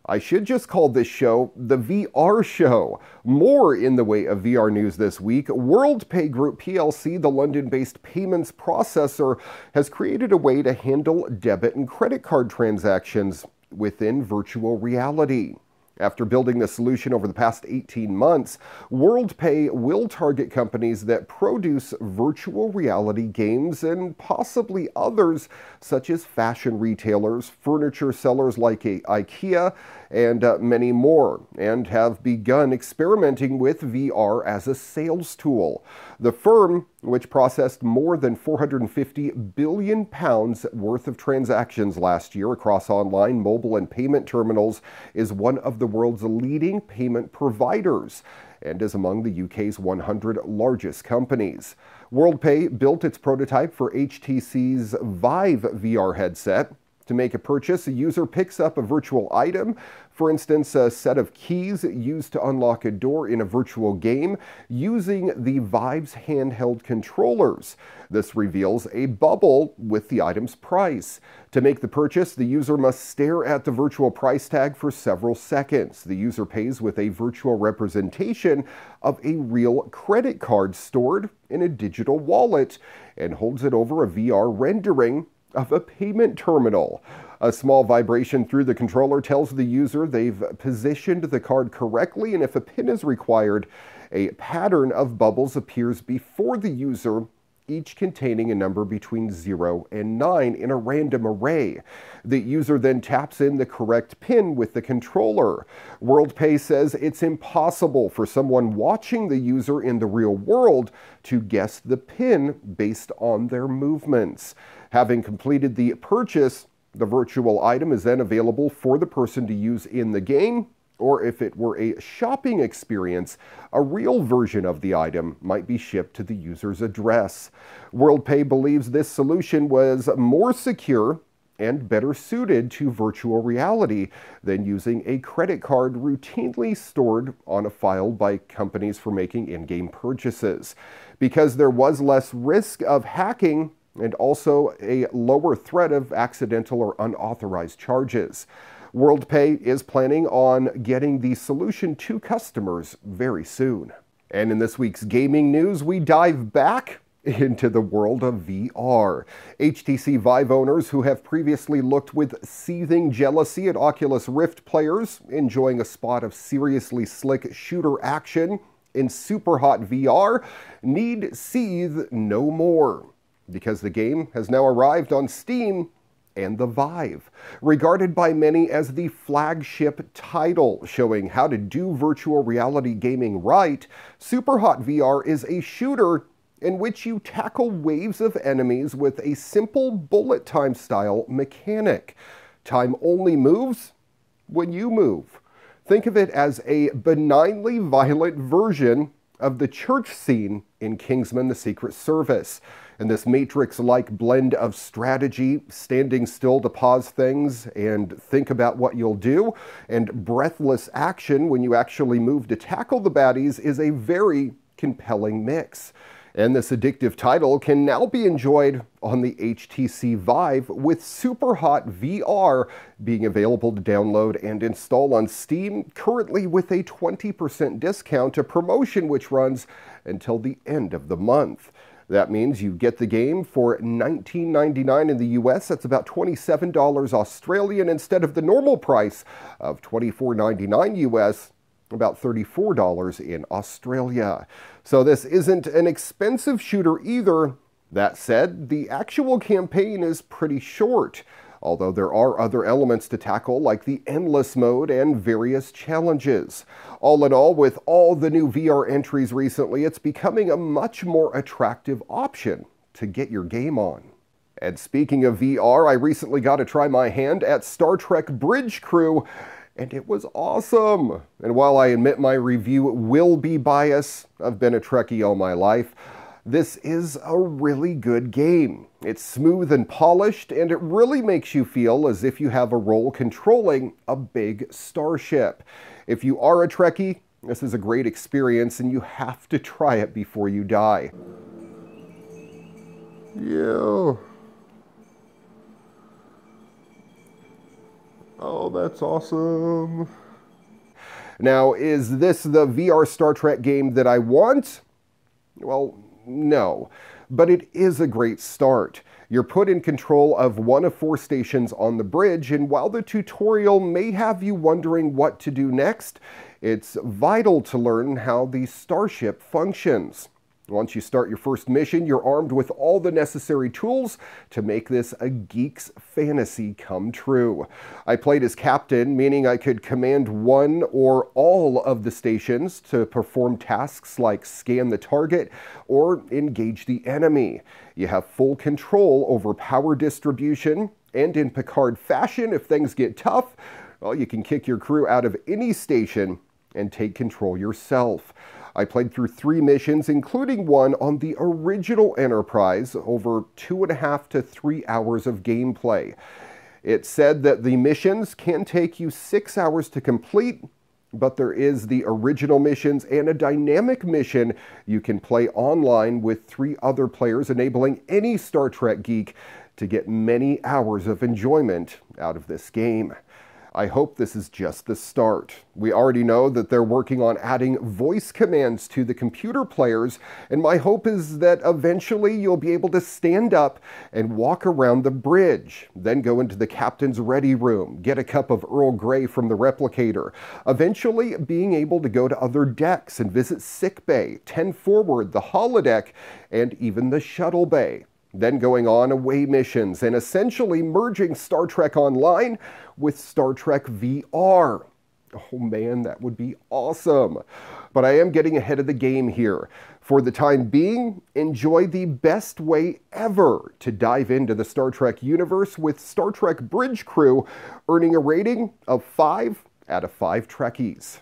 I should just call this show the VR show. More in the way of VR news this week. WorldPay Group plc, the London-based payments processor, has created a way to handle debit and credit card transactions within virtual reality. After building the solution over the past 18 months, WorldPay will target companies that produce virtual reality games and possibly others, such as fashion retailers, furniture sellers like IKEA, and many more, and have begun experimenting with VR as a sales tool. The firm, which processed more than £450 billion worth of transactions last year across online, mobile, and payment terminals, is one of the world's leading payment providers and is among the UK's 100 largest companies. WorldPay built its prototype for HTC's Vive VR headset. To make a purchase, a user picks up a virtual item, for instance, a set of keys used to unlock a door in a virtual game, using the Vive's handheld controllers. This reveals a bubble with the item's price. To make the purchase, the user must stare at the virtual price tag for several seconds. The user pays with a virtual representation of a real credit card stored in a digital wallet and holds it over a VR rendering of a payment terminal. A small vibration through the controller tells the user they've positioned the card correctly, and if a PIN is required, a pattern of bubbles appears before the user, each containing a number between 0 and 9 in a random array. The user then taps in the correct PIN with the controller. WorldPay says it's impossible for someone watching the user in the real world to guess the PIN based on their movements. Having completed the purchase, the virtual item is then available for the person to use in the game, or if it were a shopping experience, a real version of the item might be shipped to the user's address. WorldPay believes this solution was more secure and better suited to virtual reality than using a credit card routinely stored on a file by companies for making in-game purchases. Because there was less risk of hacking and also a lower threat of accidental or unauthorized charges. WorldPay is planning on getting the solution to customers very soon. And in this week's gaming news, we dive back into the world of VR. HTC Vive owners who have previously looked with seething jealousy at Oculus Rift players enjoying a spot of seriously slick shooter action in super hot VR need seethe no more, because the game has now arrived on Steam and the Vive. Regarded by many as the flagship title showing how to do virtual reality gaming right, Superhot VR is a shooter in which you tackle waves of enemies with a simple bullet time style mechanic. Time only moves when you move. Think of it as a benignly violent version of the church scene in Kingsman: The Secret Service. And this Matrix-like blend of strategy, standing still to pause things and think about what you'll do, and breathless action when you actually move to tackle the baddies is a very compelling mix. And this addictive title can now be enjoyed on the HTC Vive, with Superhot VR being available to download and install on Steam, currently with a 20% discount, a promotion which runs until the end of the month. That means you get the game for $19.99 in the US. That's about $27 Australian instead of the normal price of $24.99 US, about $34 in Australia. So this isn't an expensive shooter either. That said, the actual campaign is pretty short, although there are other elements to tackle like the endless mode and various challenges. All in all, with all the new VR entries recently, it's becoming a much more attractive option to get your game on. And speaking of VR, I recently got to try my hand at Star Trek Bridge Crew, and it was awesome. And while I admit my review will be biased, I've been a Trekkie all my life, this is a really good game. It's smooth and polished, and it really makes you feel as if you have a role controlling a big starship. If you are a Trekkie, this is a great experience, and you have to try it before you die. Yeah. Oh, that's awesome. Now, is this the VR Star Trek game that I want? Well, no, but it is a great start. You're put in control of one of 4 stations on the bridge, and while the tutorial may have you wondering what to do next, it's vital to learn how the starship functions. Once you start your first mission, you're armed with all the necessary tools to make this a geek's fantasy come true. I played as captain, meaning I could command one or all of the stations to perform tasks like scan the target or engage the enemy. You have full control over power distribution, and in Picard fashion, if things get tough, well, you can kick your crew out of any station and take control yourself. I played through 3 missions, including one on the original Enterprise, over 2.5 to 3 hours of gameplay. It said that the missions can take you 6 hours to complete, but there is the original missions and a dynamic mission you can play online with 3 other players, enabling any Star Trek geek to get many hours of enjoyment out of this game. I hope this is just the start. We already know that they're working on adding voice commands to the computer players, and my hope is that eventually you'll be able to stand up and walk around the bridge, then go into the captain's ready room, get a cup of Earl Grey from the replicator, eventually being able to go to other decks and visit sickbay, 10 forward, the holodeck, and even the shuttle bay. Then going on away missions and essentially merging Star Trek Online with Star Trek VR. Oh man, that would be awesome. But I am getting ahead of the game here. For the time being, enjoy the best way ever to dive into the Star Trek universe with Star Trek Bridge Crew, earning a rating of 5 out of 5 Trekkies.